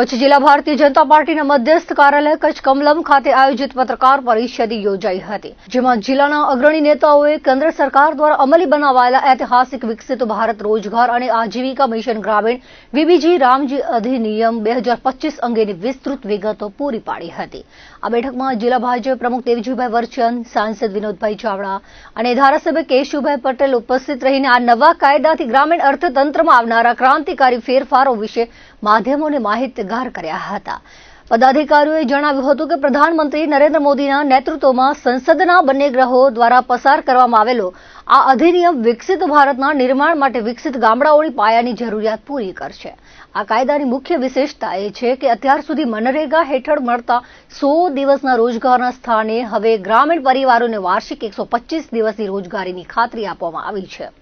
કચ્છ જિલ્લા ભારતીય જનતા પાર્ટીના મધ્યસ્થ કાર્યાલય કચ્છ કમલમ ખાતે આયોજિત પત્રકાર પરિષદ યોજાઈ હતી, જેમાં જિલ્લાના અગ્રણી નેતાઓએ કેન્દ્ર સરકાર દ્વારા અમલી બનાવાયેલા ઐતિહાસિક વિકસિત ભારત રોજગાર અને આજીવિકા મિશન ગ્રામીણ વીબીજી રામજી અધિનિયમ 2025 અંગેની વિસ્તૃત વિગતો પૂરી પાડી હતી। આ બેઠકમાં જિલ્લા ભાજપ પ્રમુખ દેવજીભાઈ વરચંદ, સાંસદ વિનોદભાઈ ચાવડા અને ધારાસભ્ય કેશુભાઈ પટેલ ઉપસ્થિત રહીને આ નવા કાયદાથી ગ્રામીણ અર્થતંત્રમાં આવનારા ક્રાંતિકારી ફેરફારો વિશે માધ્યમોને માહિતગાર કર્યા હતા। પદાધિકારીઓએ જણાવ્યું હતું કે પ્રધાનમંત્રી નરેન્દ્ર મોદીના નેતૃત્વમાં સંસદના બંને ગૃહો દ્વારા પસાર કરવામાં આવેલો આ અધિનિયમ વિકસિત ભારતના નિર્માણ માટે વિકસિત ગામડાઓની પાયાની જરૂરિયાત પૂરી કરશે। આ કાયદાની મુખ્ય વિશેષતા એ છે કે અત્યાર સુધી મનરેગા હેઠળ મળતા 100 દિવસના રોજગારના સ્થાને હવે ગ્રામીણ પરિવારોને વાર્ષિક 125 દિવસની રોજગારીની ખાતરી આપવામાં આવી છે।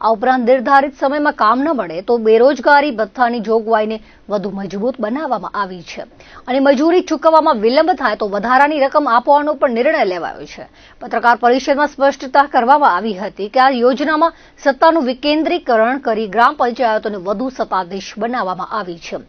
આ ઉપરાંત નિર્ધારિત સમયમાં કામ ન મળે તો બેરોજગારી ભથ્થાની જોગવાઈને વધુ મજબૂત બનાવવામાં આવી છે અને મજૂરી ચૂકવવામાં વિલંબ થાય તો વધારાની રકમ આપવાનો પણ નિર્ણય લેવાયો છે। પત્રકાર પરિષદમાં સ્પષ્ટતા કરવામાં આવી હતી કે આ યોજનામાં સત્તાનું વિકેન્દ્રીકરણ કરી ગ્રામ પંચાયતોને વધુ સત્તાધીશ બનાવવામાં આવી છે।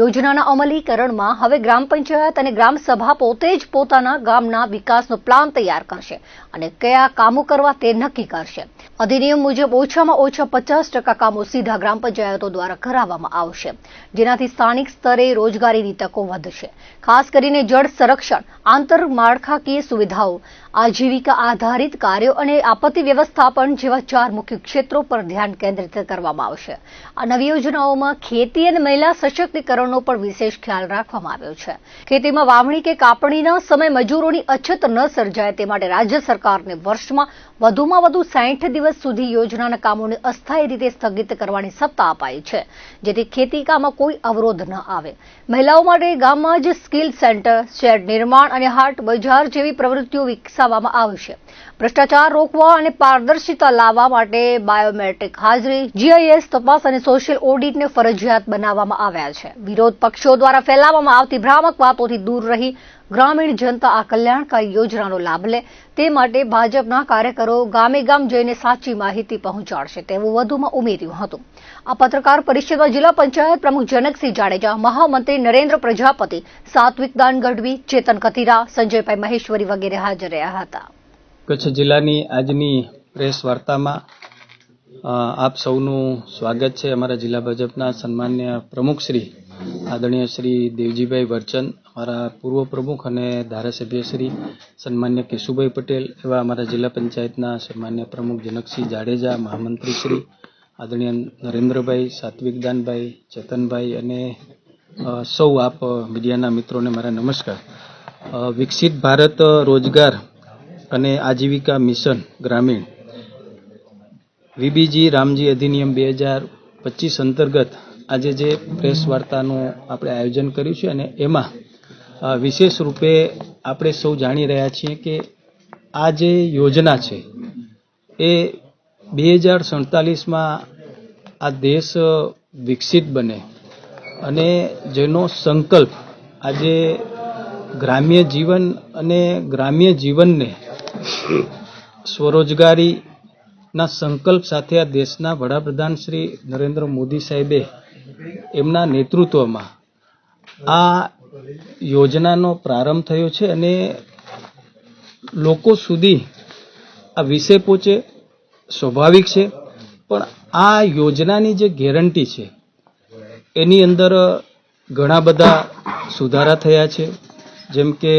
યોજનાના અમલીકરણમાં હવે ગ્રામ પંચાયત અને ગ્રામ સભા પોતે જ પોતાના ગામના વિકાસનો પ્લાન તૈયાર કરશે અને કયા કામો કરવા તે નક્કી કરશે। અધિનિયમ મુજબ ઓછામાં ઓછા 50% કામો સીધા ગ્રામ પંચાયતો દ્વારા કરાવવામાં આવશે, જેનાથી સ્થાનિક સ્તરે રોજગારીની તકો વધશે। ખાસ કરીને જળ સંરક્ષણ, આંતરમાળખાકીય સુવિધાઓ, આજીવિકા આધારિત કાર્યો અને આપત્તિ વ્યવસ્થાપન જેવા 4 મુખ્ય ક્ષેત્રો પર ધ્યાન કેન્દ્રિત કરવામાં આવશે। આ નવી યોજનાઓમાં ખેતી અને મહિલા સશક્તિકરણનો પણ વિશેષ ખ્યાલ રાખવામાં આવ્યો છે। ખેતીમાં વાવણી કે કાપણીના સમય મજૂરોની અછત ન સર્જાય તે માટે રાજ્ય સરકારને વર્ષમાં વધુમાં વધુ 60 દિવસ સુધી યોજનાના કામોને અસ્થાયી રીતે સ્થગિત કરવાની સત્તા અપાઈ છે, જેથી ખેતીકામમાં કોઈ અવરોધ ન આવે। મહિલાઓ માટે ગામમાં જ સ્કિલ સેન્ટર, શેડ નિર્માણ અને હાટ બજાર જેવી પ્રવૃત્તિઓ વિકસાવવામાં આવશે। ભ્રષ્ટાચાર રોકવા અને પારદર્શિતા લાવવા માટે બાયોમેટ્રિક હાજરી, જીઆઈએસ તપાસ અને સોશિયલ ઓડિટને ફરજિયાત બનાવવામાં આવ્યા છે। વિરોધ પક્ષો દ્વારા ફેલાવવામાં આવતી ભ્રામક વાતોથી દૂર રહી ગ્રામીણ જનતા આ કલ્યાણકારી યોજનાનો લાભ લે તે માટે ભાજપના કાર્યકરો ગામે ગામ જઈને સાચી માહિતી પહોંચાડશે તેવું વધુમાં ઉમેર્યું હતું। આ પત્રકાર પરિષદમાં જિલ્લા પંચાયત પ્રમુખ જનકસિંહ જાડેજા, મહામંત્રી નરેન્દ્ર પ્રજાપતિ, સાત્વિક દાન ગઢવી, ચેતન કથિરા, સંજયભાઈ મહેશ્વરી વગેરે હાજર રહ્યા હતા। કચ્છ જિલ્લાની આજની પ્રેસ વાર્તામાં આપ સૌનું સ્વાગત છે। અમારા જિલ્લા ભાજપના સન્માન્ય પ્રમુખ શ્રી આદરણીય શ્રી દેવજીભાઈ વરચંદ, અમારા પૂર્વ પ્રમુખ અને ધારાસભ્ય શ્રી સન્માન્ય કેશુભાઈ પટેલ, એવા અમારા જિલ્લા પંચાયતના સન્માન્ય પ્રમુખ જનકસિંહ જાડેજા, મહામંત્રી શ્રી આદરણીય નરેન્દ્રભાઈ, સાત્વિક દાનભાઈ, ચેતનભાઈ અને સૌ આપ મીડિયાના મિત્રોને મારા નમસ્કાર। વિકસિત ભારત રોજગાર અને આજીવિકા મિશન ગ્રામીણ વીબીજી રામજી અધિનિયમ 2025 અંતર્ગત આજે જે પ્રેસ વાર્તાનું આપણે આયોજન કર્યું છે અને એમાં વિશેષ રૂપે આપણે સૌ જાણી રહ્યા છીએ કે આ જે યોજના છે એ 2047માં આ દેશ વિકસિત બને અને જેનો સંકલ્પ આજે ગ્રામ્ય જીવન અને ગ્રામ્ય જીવનને સ્વરોજગારીના સંકલ્પ સાથે આ દેશના વડાપ્રધાન શ્રી નરેન્દ્ર મોદી સાહેબે એમના નેતૃત્વમાં આ યોજનાનો પ્રારંભ થયો છે અને લોકો સુધી આ વિષય પહોંચે સ્વાભાવિક છે, પણ આ યોજનાની જે ગેરંટી છે એની અંદર ઘણા બધા સુધારા થયા છે। જેમ કે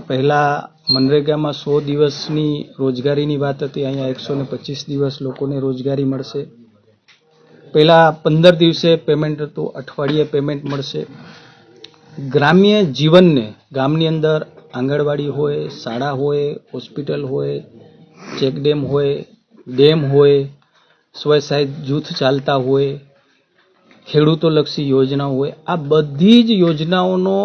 પહેલાં મનરેગામાં 100 દિવસની રોજગારીની વાત હતી, અહીંયા 125 દિવસ લોકોને રોજગારી મળશે। પહેલાં 15 દિવસે પેમેન્ટ હતું, અઠવાડિયે પેમેન્ટ મળશે। ગ્રામ્ય જીવનને ગામની અંદર આંગણવાડી હોય, શાળા હોય, હોસ્પિટલ હોય, ચેકડેમ હોય, ડેમ હોય, સ્વસહાય જૂથ ચાલતા હોય, ખેડૂતોલક્ષી યોજનાઓ હોય, આ બધી જ યોજનાઓનો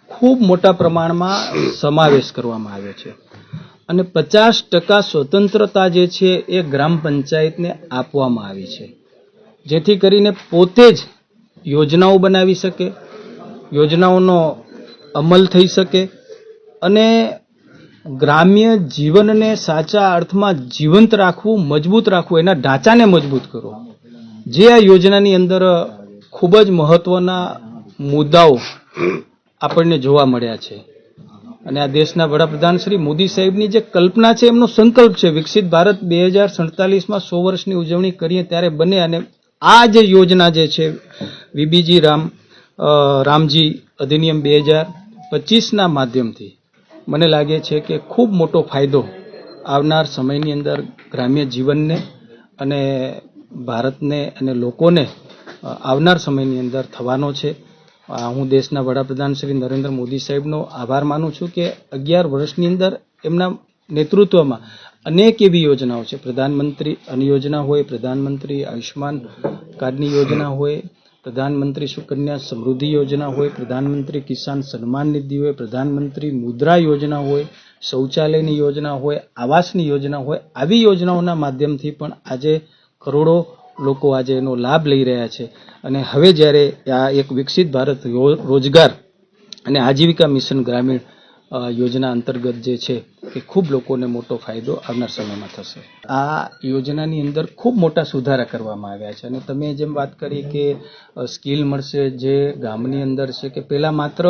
ખૂબ મોટા પ્રમાણમાં સમાવેશ કરવામાં આવ્યો છે અને 50% સ્વતંત્રતા જે છે એ ગ્રામ પંચાયતને આપવામાં આવી છે, જેથી કરીને પોતે જ યોજનાઓ બનાવી શકે, યોજનાઓનો અમલ થઈ શકે અને ગ્રામ્ય જીવનને સાચા અર્થમાં જીવંત રાખવું, મજબૂત રાખવું, એના ઢાંચાને મજબૂત કરવો, જે આ યોજનાની અંદર ખૂબ જ મહત્વના મુદ્દાઓ આપણને જોવા મળ્યા છે. અને આ દેશના વડાપ્રધાન શ્રી મોદી સાહેબની જે કલ્પના છે, એમનો સંકલ્પ છે વિકસિત ભારત 2047માં 100 વર્ષની ઉજવણી કરીએ ત્યારે બને. અને આ જે યોજના જે છે વીબીજી રામજી અધિનિયમ 2025ના માધ્યમથી મને લાગે છે કે ખૂબ મોટો ફાયદો આવનાર સમયની અંદર ગ્રામ્ય જીવનને અને ભારતને અને લોકોને આવનાર સમયની અંદર થવાનો છે. હું દેશના વડાપ્રધાન શ્રી નરેન્દ્ર મોદી સાહેબનો આભાર માનું છું કે 11 વર્ષની અંદર એમના નેતૃત્વમાં અનેક એવી યોજનાઓ છે. પ્રધાનમંત્રી અન્ન યોજના હોય, પ્રધાનમંત્રી આયુષ્માન કાર્ડની યોજના હોય, પ્રધાનમંત્રી સુકન્યા સમૃદ્ધિ યોજના હોય, પ્રધાનમંત્રી કિસાન સન્માન નિધિ હોય, પ્રધાનમંત્રી મુદ્રા યોજના હોય, શૌચાલયની યોજના હોય, આવાસની યોજના હોય. આવી યોજનાઓના માધ્યમથી પણ આજે કરોડો લોકો આજે એનો લાભ લઈ રહ્યા છે. અને હવે જ્યારે આ એક વિકસિત ભારત રોજગાર અને આજીવિકા મિશન ગ્રામીણ યોજના અંતર્ગત જે છે કે ખૂબ લોકોને મોટો ફાયદો આવનાર સમયમાં થશે. આ યોજનાની અંદર ખૂબ મોટા સુધારા કરવામાં આવ્યા છે. અને તમે જેમ વાત કરી કે સ્કિલ મળશે, જે ગામની અંદર છે કે પહેલાં માત્ર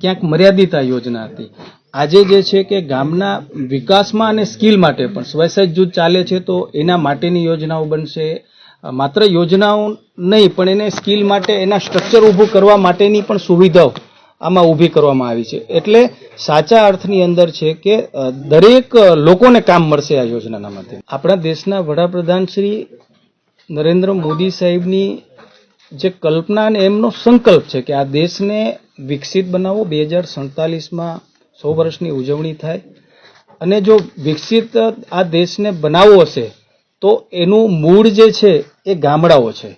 ક્યાંક મર્યાદિત આ યોજના હતી. આજે જે છે કે ગામના વિકાસમાં અને સ્કિલ માટે પણ સ્વસહાયક જૂથ ચાલે છે તો એના માટેની યોજનાઓ બનશે. માત્ર યોજનાઓ નહીં પણ એને સ્કિલ માટે એના સ્ટ્રક્ચર ઊભું કરવા માટેની પણ સુવિધાઓ આમાં ઊભી કરવામાં આવી છે. એટલે સાચા અર્થની અંદર છે કે દરેક લોકોને કામ મળશે આ યોજનાના માધ્યમથી. આપણા દેશના વડાપ્રધાન શ્રી નરેન્દ્ર મોદી સાહેબની જે કલ્પના અને એમનો સંકલ્પ છે કે આ દેશને વિકસિત બનાવો, 2047માં 100 વર્ષની ઉજવણી થાય. અને જો વિકસિત આ દેશને બનાવવો હશે તો એનું મૂળ જે છે એ ગામડાઓ છે.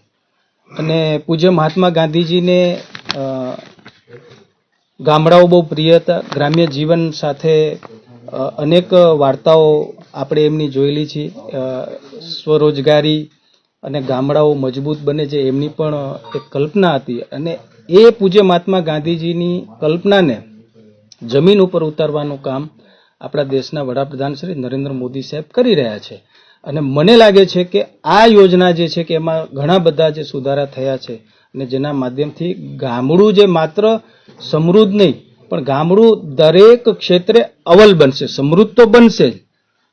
અને પૂજ્ય મહાત્મા ગાંધીજીને ગામડાઓ બહુ પ્રિય હતા. ગ્રામ્ય જીવન સાથે અનેક વાર્તાઓ આપણે એમની જોયેલી છે. સ્વરોજગારી અને ગામડાઓ મજબૂત બને છે એમની પણ એક કલ્પના હતી. અને એ પૂજ્ય મહાત્મા ગાંધીજીની કલ્પનાને જમીન ઉપર ઉતારવાનું કામ આપણા દેશના વડાપ્રધાન શ્રી નરેન્દ્ર મોદી સાહેબ કરી રહ્યા છે. અને મને લાગે છે કે આ યોજના જે છે કે એમાં ઘણા બધા જે સુધારા થયા છે અને જેના માધ્યમથી ગામડું જે માત્ર સમૃદ્ધ નહીં પણ ગામડું દરેક ક્ષેત્રે અવ્વલ બનશે. સમૃદ્ધ તો બનશે જ,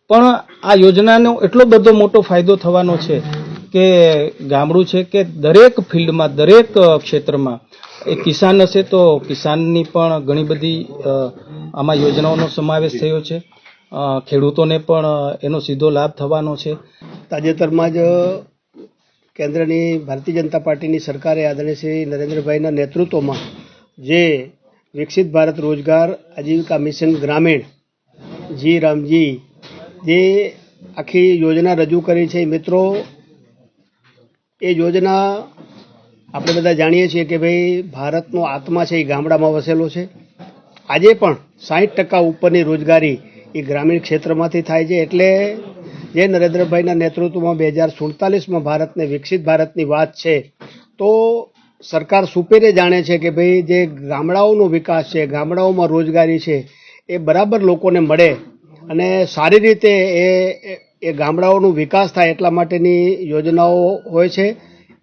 પણ આ યોજનાનો એટલો બધો મોટો ફાયદો થવાનો છે કે ગામડું છે કે દરેક ફિલ્ડમાં, દરેક ક્ષેત્રમાં એ કિસાન હશે તો કિસાનની પણ ઘણી બધી આમાં યોજનાઓનો સમાવેશ થયો છે. ખેડૂતોને પણ એનો સીધો લાભ થવાનો છે. તાજેતરમાં જ કેન્દ્રની ભારતીય જનતા પાર્ટીની સરકારે આદરણીય શ્રી નરેન્દ્રભાઈના નેતૃત્વમાં જે વિકસિત ભારત રોજગાર આજીવિકા મિશન ગ્રામીણ જી રામજી જે આખી યોજના રજૂ કરી છે. મિત્રો, એ યોજના આપણે બધા જાણીએ છીએ કે ભાઈ ભારતનો આત્મા છે એ ગામડામાં વસેલો છે. આજે પણ 60% ઉપરની રોજગારી એ ગ્રામીણ ક્ષેત્રમાંથી થાય છે. એટલે જે નરેન્દ્રભાઈના નેતૃત્વમાં 2047માં ભારતને વિકસિત ભારતની વાત છે તો સરકાર સુપેરે જાણે છે કે ભાઈ જે ગામડાઓનો વિકાસ છે, ગામડાઓમાં રોજગારી છે એ બરાબર લોકોને મળે અને સારી રીતે એ ગામડાઓનો વિકાસ થાય એટલા માટેની યોજનાઓ હોય છે.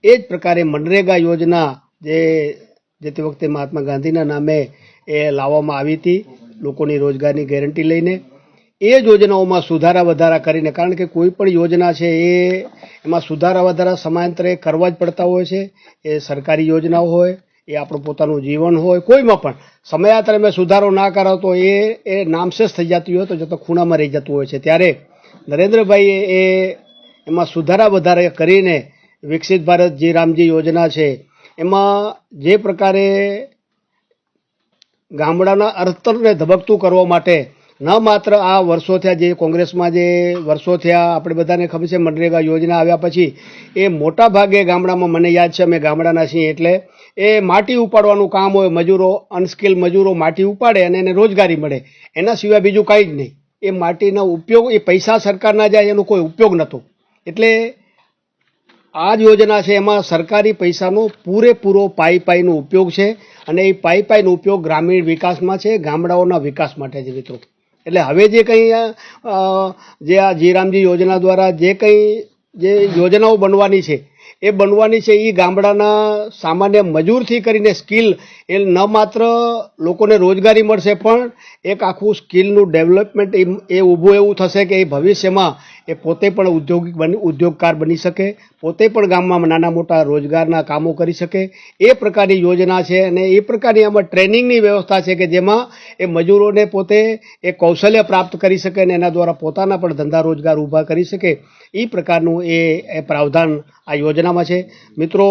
એ જ પ્રકારે મનરેગા યોજના જે તે વખતે મહાત્મા ગાંધીના નામે એ લાવવામાં આવી હતી લોકોની રોજગારની ગેરંટી લઈને. એ જ યોજનાઓમાં સુધારા વધારા કરીને, કારણ કે કોઈ પણ યોજના છે એમાં સુધારા વધારા સમયાંતરે કરવા જ પડતા હોય છે. એ સરકારી યોજનાઓ હોય, એ આપણું પોતાનું જીવન હોય, કોઈમાં પણ સમયાંતરે મેં સુધારો ના કરો તો એ નામશેષ થઈ જતી હોય તો જતો ખૂણામાં રહી જતું હોય છે. ત્યારે નરેન્દ્રભાઈએ એમાં સુધારા વધારા કરીને વિકસિત ભારત જી રામજી યોજના છે એમાં જે પ્રકારે ગામડાના અર્થતંત્રને ધબકતું કરવા માટે ન માત્ર આ વર્ષો થયા, જે કોંગ્રેસમાં જે વર્ષો થયા, આપણે બધાને ખબર છે મનરેગા યોજના આવ્યા પછી એ મોટા ભાગે ગામડામાં, મને યાદ છે અમે ગામડાના છીએ એટલે એ માટી ઉપાડવાનું કામ હોય. મજૂરો, અનસ્કિલ મજૂરો માટી ઉપાડે અને એને રોજગારી મળે, એના સિવાય બીજું કાંઈ જ નહીં. એ માટીનો ઉપયોગ, એ પૈસા સરકારના જાય એનો કોઈ ઉપયોગ નહોતો. એટલે આ જ યોજના છે એમાં સરકારી પૈસાનો પૂરેપૂરો પાઈનો ઉપયોગ છે અને એ પાઈનો ઉપયોગ ગ્રામીણ વિકાસમાં છે, ગામડાઓના વિકાસ માટે છે મિત્રો. એટલે હવે જે કંઈ જે આ જી રામજી યોજના દ્વારા જે કંઈ જે યોજનાઓ બનવાની છે એ બનવાની છે એ ગામડાના સામાન્ય મજૂરથી કરીને સ્કિલ એ ન માત્ર લોકોને રોજગારી મળશે પણ એક આખું સ્કિલનું ડેવલપમેન્ટ એ ઊભું એવું થશે કે એ ભવિષ્યમાં એ પોતે પણ ઉદ્યોગકાર બની શકે, પોતે પણ ગામમાં નાના મોટા રોજગારના કામો કરી શકે એ પ્રકારની યોજના છે. અને એ પ્રકારની આમાં ટ્રેનિંગની વ્યવસ્થા છે કે જેમાં એ મજૂરોને પોતે એ કૌશલ્ય પ્રાપ્ત કરી શકે અને એના દ્વારા પોતાના પણ ધંધા રોજગાર ઊભા કરી શકે એ પ્રકારનું એ પ્રાવધાન આ યોજનામાં છે. મિત્રો,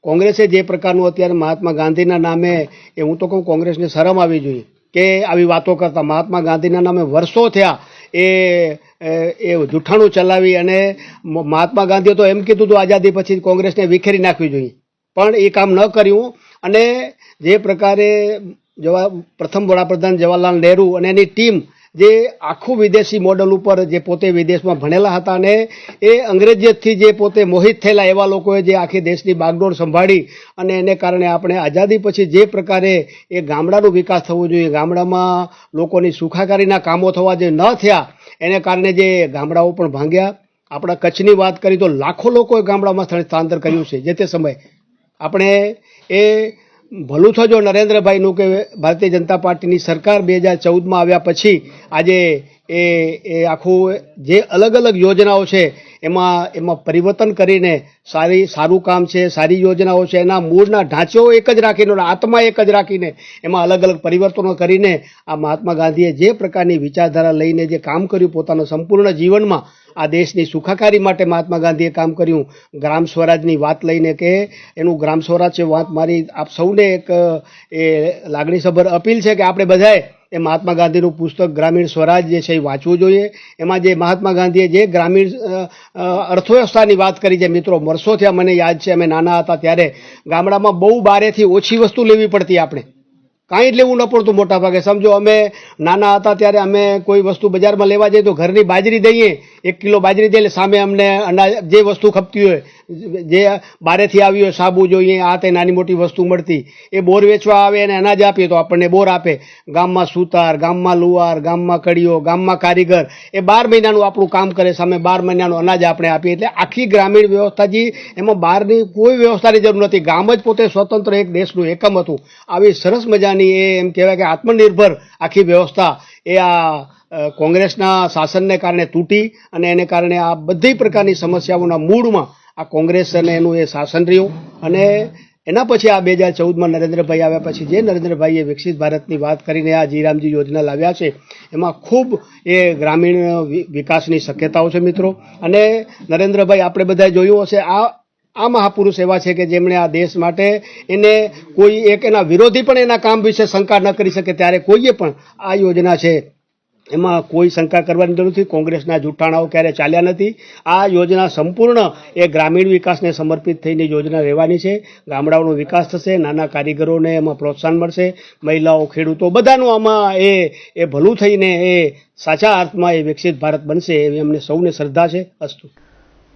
કોંગ્રેસે જે પ્રકારનું અત્યારે મહાત્મા ગાંધીના નામે એ હું તો કહું કોંગ્રેસને શરમ આવી જોઈએ કે આવી વાતો કરતા. મહાત્મા ગાંધીના નામે વર્ષો થયા એ જૂઠાણું ચલાવી અને મહાત્મા ગાંધીએ તો એમ કીધું હતું આઝાદી પછી કોંગ્રેસને વિખેરી નાખવી જોઈએ, પણ એ કામ ન કર્યું. અને જે પ્રકારે પ્રથમ વડાપ્રધાન જવાહરલાલ નહેરુ અને એની ટીમ જે આખું વિદેશી મોડલ ઉપર જે પોતે વિદેશમાં ભણેલા હતા અને એ અંગ્રેજીયતથી જે પોતે મોહિત થયેલા એવા લોકોએ જે આખી દેશની બાગડોર સંભાળી અને એને કારણે આપણે આઝાદી પછી જે પ્રકારે એ ગામડાનો વિકાસ થવો જોઈએ, ગામડામાં લોકોની સુખાકારીના કામો થવા જે ન થયા એને કારણે જે ગામડાઓ પણ ભાંગ્યા. આપણા કચ્છની વાત કરી તો લાખો લોકોએ ગામડામાં સ્થળાંતર કર્યું છે. જે તે સમયે આપણે એ ભલું થજો નરેન્દ્રભાઈનું કે ભારતીય જનતા પાર્ટીની સરકાર 2014માં આવ્યા પછી આજે એ આખું જે અલગ અલગ યોજનાઓ છે એમાં પરિવર્તન કરીને સારું કામ છે, સારી યોજનાઓ છે, એના મૂળના ઢાંચો એક જ રાખીને, આત્મા એક જ રાખીને એમાં અલગ અલગ પરિવર્તનો કરીને આ મહાત્મા ગાંધીએ જે પ્રકારની વિચારધારા લઈને જે કામ કર્યું પોતાના સંપૂર્ણ જીવનમાં આ દેશની સુખાકારી માટે મહાત્મા ગાંધીએ કામ કર્યું. ગ્રામ સ્વરાજની વાત લઈને કે એનું ગ્રામ સ્વરાજ છે વાત મારી આપ સૌને એક એ લાગણીસભર અપીલ છે કે આપણે બધાએ એ મહાત્મા ગાંધીનું પુસ્તક ગ્રામીણ સ્વરાજ જે છે એ વાંચવું જોઈએ. એમાં જે મહાત્મા ગાંધીએ જે ગ્રામીણ અર્થવ્યવસ્થાની વાત કરી છે મિત્રો, વર્ષો થયા મને યાદ છે અમે નાના હતા ત્યારે ગામડામાં બહુ બારેથી ઓછી વસ્તુ લેવી પડતી, આપણે કાંઈ જ લેવું ન પડતું મોટા ભાગે. સમજો અમે નાના હતા ત્યારે અમે કોઈ વસ્તુ બજારમાં લેવા જઈએ તો ઘરની બાજરી દઈએ, 1 કિલો બાજરી દઈએ, સામે અમને અનાજ જે વસ્તુ ખપતી હોય જે બારેથી આવી હોય, સાબુ જોઈએ, આ તે નાની મોટી વસ્તુ મળતી. એ બોર વેચવા આવે અને અનાજ આપીએ તો આપણને બોર આપે. ગામમાં સુતાર, ગામમાં લુહાર, ગામમાં કડીઓ, ગામમાં કારીગર એ 12 મહિનાનું આપણું કામ કરે, સામે 12 મહિનાનું અનાજ આપણે આપીએ. એટલે આખી ગ્રામીણ વ્યવસ્થાજી એમાં બહારની કોઈ વ્યવસ્થાની જરૂર નથી. ગામ જ પોતે સ્વતંત્ર એક દેશનું એકમ હતું. આવી સરસ મજાની એ એમ કહેવાય કે આત્મનિર્ભર આખી વ્યવસ્થા એ આ કોંગ્રેસના શાસનને કારણે તૂટી અને એને કારણે આ બધી પ્રકારની સમસ્યાઓના મૂળમાં આ કોંગ્રેસ અને એનું એ શાસન રહ્યું. અને એના પછી આ 2014માં નરેન્દ્રભાઈ આવ્યા પછી જે નરેન્દ્રભાઈએ વિકસિત ભારતની વાત કરીને આ જીરામજી યોજના લાવ્યા છે એમાં ખૂબ એ ગ્રામીણ વિકાસની શક્યતાઓ છે મિત્રો. અને નરેન્દ્રભાઈ આપણે બધાએ જોયું હશે આ મહાપુરુષ એવા છે કે જેમણે આ દેશ માટે એને કોઈ એક એના વિરોધી પણ એના કામ વિશે શંકા ન કરી શકે, ત્યારે કોઈએ પણ આ યોજના છે એમાં કોઈ શંકા કરવાની જરૂર નથી. કોંગ્રેસના જૂઠાણાઓ ક્યારે ચાલ્યા નથી. આ યોજના સંપૂર્ણ એ ગ્રામીણ વિકાસને સમર્પિત થઈને યોજના રહેવાની છે. ગામડાઓનો વિકાસ થશે, નાના કારીગરોને એમાં પ્રોત્સાહન મળશે, મહિલાઓ, ખેડૂતો બધાનું આમાં એ ભલું થઈને એ સાચા અર્થમાં એ વિકસિત ભારત બનશે એવી અમને સૌને શ્રદ્ધા છે. અસ્તુ.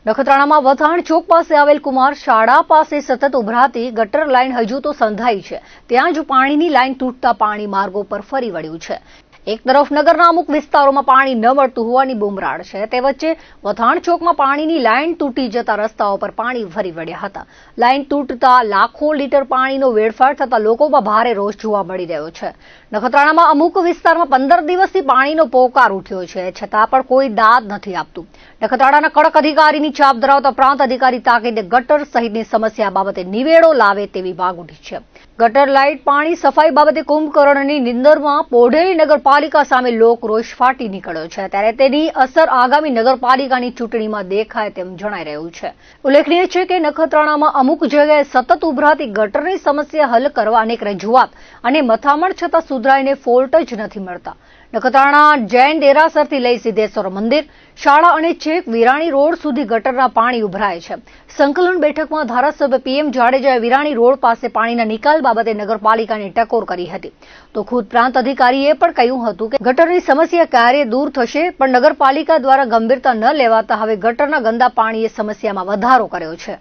નખત્રાણામાં વથાણ ચોક પાસે આવેલ કુમાર શાળા પાસે સતત ઉભરાતી ગટર લાઇન હજુ તો સંધાઈ છે. ત્યાં જ પાણીની લાઇન તૂટતા પાણી માર્ગો પર ફરી વળ્યું છે. એક તરફ નગરના અમુક વિસ્તારોમાં પાણી ન મળતું હોવાની બુમરાડ છે, તે વચ્ચે વથાણ ચોકમાં પાણીની લાઇન તૂટી જતા રસ્તાઓ પર પાણી ફરી વળ્યા હતા. લાઇન તૂટતા લાખો લીટર પાણીનો વેડફાટ થતા લોકોમાં ભારે રોષ જોવા મળી રહ્યો છે. નખત્રાણામાં અમુક વિસ્તારમાં 15 દિવસથી પાણીનો પોકાર ઉઠ્યો છે, છતાં પણ કોઈ દાદ નથી આપતું. નખત્રાણાના કડક અધિકારીની છાપ ધરાવતા પ્રાંત અધિકારી તાકીદે ગટર સહિતની સમસ્યા બાબતે નિવેડો લાવે તેવી માંગ ઉઠી છે. ગટર લાઇટ પાણી સફાઈ બાબતે કુંભકર્ણની નિંદરમાં પોઢેરી નગરપાલિકા સામે લોકરોષ ફાટી નીકળ્યો છે, ત્યારે તેની અસર આગામી નગરપાલિકાની ચૂંટણીમાં દેખાય તેમ જણાઈ રહ્યું છે. ઉલ્લેખનીય છે કે નખત્રાણામાં અમુક જગ્યાએ સતત ઉભરાતી ગટરની સમસ્યા હલ કરવા અનેક રજૂઆત અને મથામણ છતાં સુધરાઈને ફોલ્ટ જ નથી મળતા. નખત્રાણા જૈન દેરાસરથી લઈ સિદ્ધેશ્વર મંદિર, શાળા અને છેક વિરાણી રોડ સુધી ગટરના પાણી ઉભરાય છે. સંકલન બેઠકમાં ધારાસભ્ય PM જાડેજાએ વિરાણી રોડ પાસે પાણીના નિકાલ બાબતે નગરપાલિકાને ટકોર કરી હતી. તો ખુદ પ્રાંત અધિકારીએ પણ કહ્યું હતું કે ગટરની સમસ્યા ક્યારે દૂર થશે, પણ નગરપાલિકા દ્વારા ગંભીરતા ન લેવાતા હવે ગટરના ગંદા પાણીએ સમસ્યામાં વધારો કર્યો છે.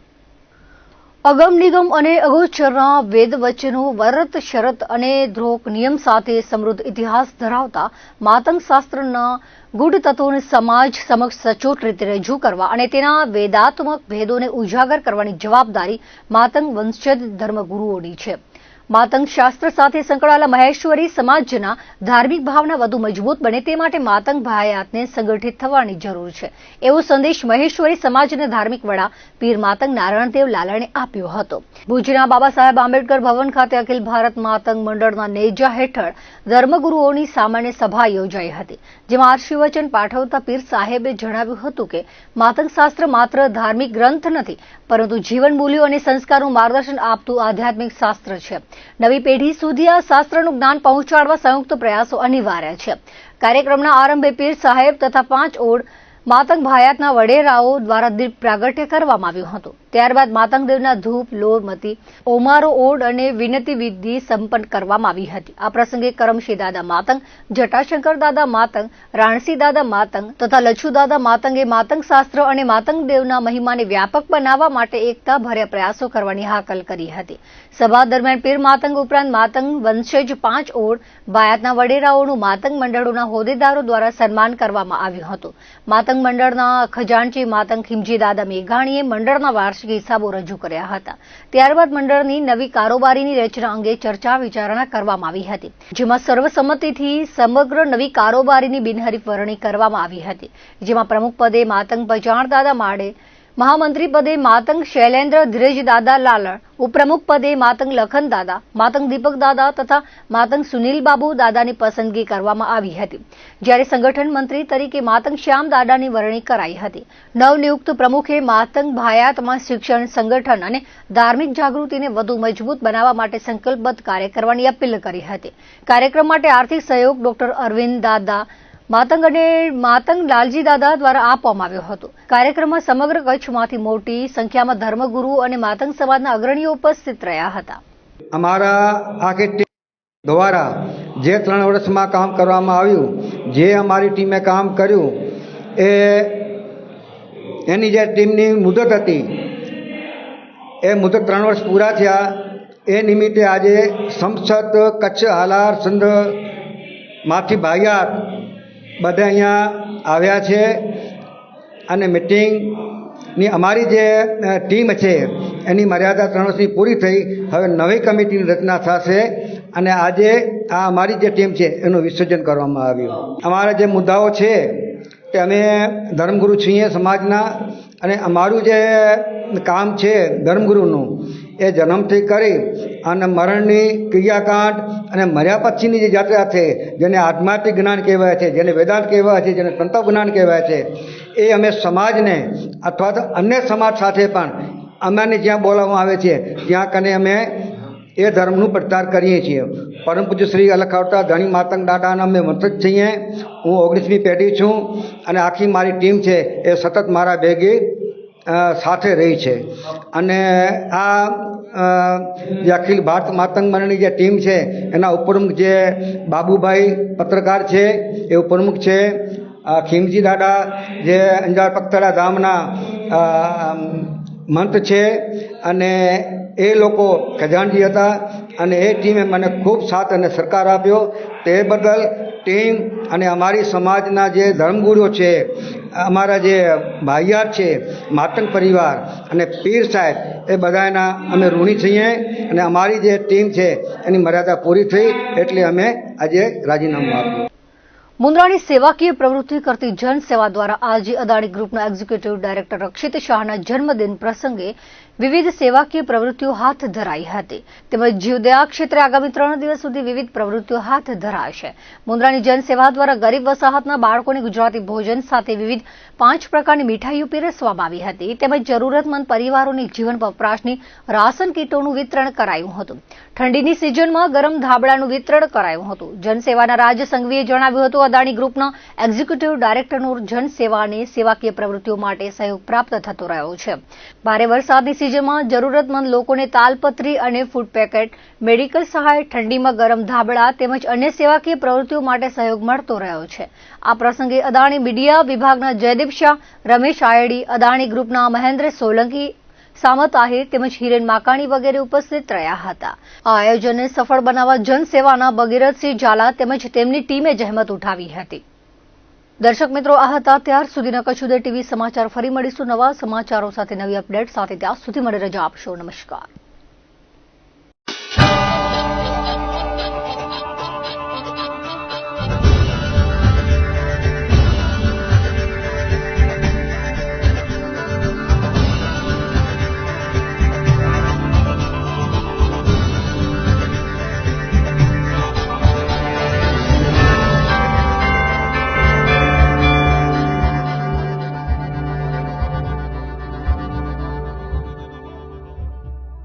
અગમ નિગમ અને અગોચરના વેદ વચ્ચેનો વ્રત શરત અને ધ્રોક નિયમ સાથે સમૃદ્ધ ઇતિહાસ ધરાવતા માતંગ શાસ્ત્રના ગૂઢ તત્વોને સમાજ સમક્ષ સચોટ રીતે રજૂ કરવા અને તેના વેદાત્મક ભેદોને ઉજાગર કરવાની જવાબદારી માતંગ વંશજ ધર્મગુરુઓની છે. માતંગ શાસ્ત્ર સાથે સંકળાયેલા મહેશ્વરી સમાજના ધાર્મિક ભાવના વધુ મજબૂત બને તે માટે માતંગ ભાયાતને સંગઠિત થવાની જરૂર છે, એવો સંદેશ મહેશ્વરી સમાજના ધાર્મિક વડા પીર માતંગ નારાયણદેવ લાલાને આપ્યો હતો. ભુજના બાબા સાહેબ આંબેડકર ભવન ખાતે અખિલ ભારત માતંગ મંડળના નેજા હેઠળ ધર્મગુરુઓની સામાન્ય સભા યોજાઈ હતી, જેમાં આશીર્વચન પાઠવતા પીર સાહેબે જણાવ્યું હતું કે માતંગ શાસ્ત્ર માત્ર ધાર્મિક ગ્રંથ નથી, પરંતુ જીવન મૂલ્યો અને સંસ્કારનું માર્ગદર્શન આપતું આધ્યાત્મિક શાસ્ત્ર છે. નવી પેઢી સુધી આ શાસ્ત્રનું જ્ઞાન પહોંચાડવા સંયુક્ત પ્રયાસો અનિવાર્ય છે. કાર્યક્રમના આરંભે પીર સાહેબ તથા 5 ઓડ માતંગ ભાયાતના વડેરાઓ દ્વારા દીપ પ્રાગટ્ય કરવામાં આવ્યું હતું. ત્યારબાદ માતંગ દેવના ધૂપ, લોરમતી, ઓમારો ઓડ અને વિનતી વિધિ સંપન્ન કરવામાં આવી હતી. આ પ્રસંગે કરમશી દાદા માતંગ, જટાશંકર દાદા માતંગ, રાણસી દાદા માતંગ તથા લચ્છુ દાદા માતંગે માતંગ શાસ્ત્ર અને માતંગ દેવના મહિમાને વ્યાપક બનાવવા માટે એકતાભર્યા પ્રયાસો કરવાની હાકલ કરી હતી. સભા દરમિયાન પીર માતંગ ઉપરાંત માતંગ વંશજ 5 ઓડ ભાયાતના વડેરાઓનું માતંગ મંડળોના હોદ્દેદારો દ્વારા સન્માન કરવામાં આવ્યું હતું. માતંગ મંડળના ખજાનચી માતંગ ખીમજી દાદા મેઘાણીએ મંડળના વાર્ષિક હિસાબો રજૂ કર્યા હતા. ત્યારબાદ મંડળની નવી કારોબારીની રચના અંગે ચર્ચા વિચારણા કરવામાં આવી હતી, જેમાં સર્વસંમતિથી સમગ્ર નવી કારોબારીની બિનહરીફ વરણી કરવામાં આવી હતી, જેમાં પ્રમુખ પદે માતંગ પજાણ દાદા માડે, મહામંત્રી પદે માતંગ શૈલેન્દ્ર ધીરજ દાદા લાલણ, ઉપપ્રમુખ પદે માતંગ લખન દાદા, માતંગ દીપક દાદા તથા માતંગ સુનિલ બાબુ દાદાની પસંદગી કરવામાં આવી હતી, જ્યારે સંગઠન મંત્રી તરીકે માતંગ શ્યામ દાદાની વરણી કરાઈ હતી. નવનિયુક્ત પ્રમુખે માતંગ ભાયાતમાં શિક્ષણ, સંગઠન અને ધાર્મિક જાગૃતિને વધુ મજબૂત બનાવવા માટે સંકલ્પબદ્ધ કાર્ય કરવાની અપીલ કરી હતી. કાર્યક્રમ માટે આર્થિક સહયોગ ડોક્ટર અરવિંદ દાદા માતંગ અને માતંગ લાલજી દાદા દ્વારા આપવામાં આવ્યો હતો. કાર્યક્રમમાં સમગ્ર કચ્છમાંથી મોટી સંખ્યામાં ધર્મગુરુઓ અને માતંગ સમાજના અગ્રણીઓ ઉપસ્થિત રહ્યા હતા. અમારા આખી ટીમ દ્વારા જે 3 વર્ષમાં કામ કરવામાં આવ્યું, જે અમારી ટીમે કામ કર્યું, એની જે ટીમની મુદત હતી એ મુદત 3 વર્ષ પૂરા થયા. એ નિમિત્તે આજે સંસદ કચ્છ હાલાર સંઘ માંથી ભાયાત બધા અહીંયા આવ્યા છે અને મિટિંગની અમારી જે ટીમ છે એની મર્યાદા 3 વર્ષની પૂરી થઈ. હવે નવી કમિટીની રચના થશે અને આજે આ અમારી જે ટીમ છે એનું વિસર્જન કરવામાં આવ્યું. અમારા જે મુદ્દાઓ છે તે અમે ધર્મગુરુ છીએ સમાજના, અને અમારું જે કામ છે ધર્મગુરુનું એ જન્મથી કરી અને મરણની ક્રિયાકાંડ અને મર્યા પછીની જે યાત્રા છે, જેને આધ્યાત્મિક જ્ઞાન કહેવાય છે, જેને વેદાંત કહેવાય છે, જેને તંત્ર જ્ઞાન કહેવાય છે, એ અમે સમાજને અથવા તો અન્ય સમાજ સાથે પણ અમને જ્યાં બોલાવવામાં આવે છે ત્યાં કને અમે એ ધર્મનું પ્રચાર કરીએ છીએ. પરમ પૂજ્ય શ્રી અલખાવતા ધણી માતંગ દાદાના અમે વંશજ છીએ. હું 19મી પેઢી છું અને આખી મારી ટીમ છે એ સતત મારા ભેગી સાથે રહી છે. અને આ જે અખિલ ભારત માતંગ મંડળની જે ટીમ છે એના ઉપપ્રમુખ જે બાબુભાઈ પત્રકાર છે એ ઉપપ્રમુખ છે. ખીમજી દાદા જે અંજાર પગતળા ધામના મંત છે અને એ લોકો ખજાનજી હતા અને એ ટીમે મને ખૂબ સાથ અને સહકાર આપ્યો. તે બદલ ટીમ અને અમારી સમાજના જે ધર્મગુરુઓ છે, અમારા જે ભાઈયાર છે, માતંગ પરિવાર અને પીર સાહેબ, એ બધાના અમે ઋણી છીએ અને અમારી જે ટીમ છે એની મર્યાદા પૂરી થઈ એટલે અમે આજે રાજીનામું આપ્યું. મુન્દ્રાની સેવાકીય પ્રવૃત્તિ કરતી જન સેવા દ્વારા આજે અદાણી ગ્રુપના એક્ઝિક્યુટિવ ડાયરેક્ટર રક્ષિત શાહના જન્મદિન પ્રસંગે વિવિધ સેવાકીય પ્રવૃત્તિઓ હાથ ધરાઈ હતી, તેમજ જીવદયા ક્ષેત્રે આગામી 3 દિવસ સુધી વિવિધ પ્રવૃત્તિઓ હાથ ધરાશે. મુન્દ્રાની જનસેવા દ્વારા ગરીબ વસાહતના બાળકોને ગુજરાતી ભોજન સાથે વિવિધ 5 પ્રકારની મીઠાઈઓ પીરસવામાં આવી હતી, તેમજ જરૂરતમંદ પરિવારોની જીવન વપરાશની રાશન કીટોનું વિતરણ કરાયું હતું. ઠંડીની સિઝનમાં ગરમ ધાબળાનું વિતરણ કરાયું હતું. જનસેવાના રાજ્ય સંઘવીએ જણાવ્યું હતું, અદાણી ગ્રુપના એક્ઝિક્યુટિવ ડાયરેક્ટરનો જનસેવાને સેવાકીય પ્રવૃત્તિઓ માટે સહયોગ પ્રાપ્ત થતો રહ્યો છે. ભારે વરસાદની સિઝનમાં જરૂરતમંદ લોકોને તાલપત્રી અને ફૂડ પેકેટ, મેડિકલ સહાય, ઠંડીમાં ગરમ ધાબળા તેમજ અન્ય સેવાકીય પ્રવૃત્તિઓ માટે સહયોગ મળતો રહ્યો છે. આ પ્રસંગે અદાણી મીડિયા વિભાગના જયદીપ શાહ, રમેશ આયડી, અદાણી ગ્રુપના મહેન્દ્ર સોલંકી, સામત આહિર તેમજ હિરેન માકાણી વગેરે ઉપસ્થિત રહ્યા હતા. આ આયોજનને સફળ બનાવવા જનસેવાના ભગીરથસિંહ ઝાલા તેમજ તેમની ટીમે જહેમત ઉઠાવી હતી. દર્શક મિત્રો, આ હતા ત્યાર સુધીના કચ્છ ઉદય ટીવી સમાચાર. ફરી મળીશું નવા સમાચારો સાથે, નવી અપડેટ સાથે. ત્યાં સુધી મને રજા આપશો. નમસ્કાર.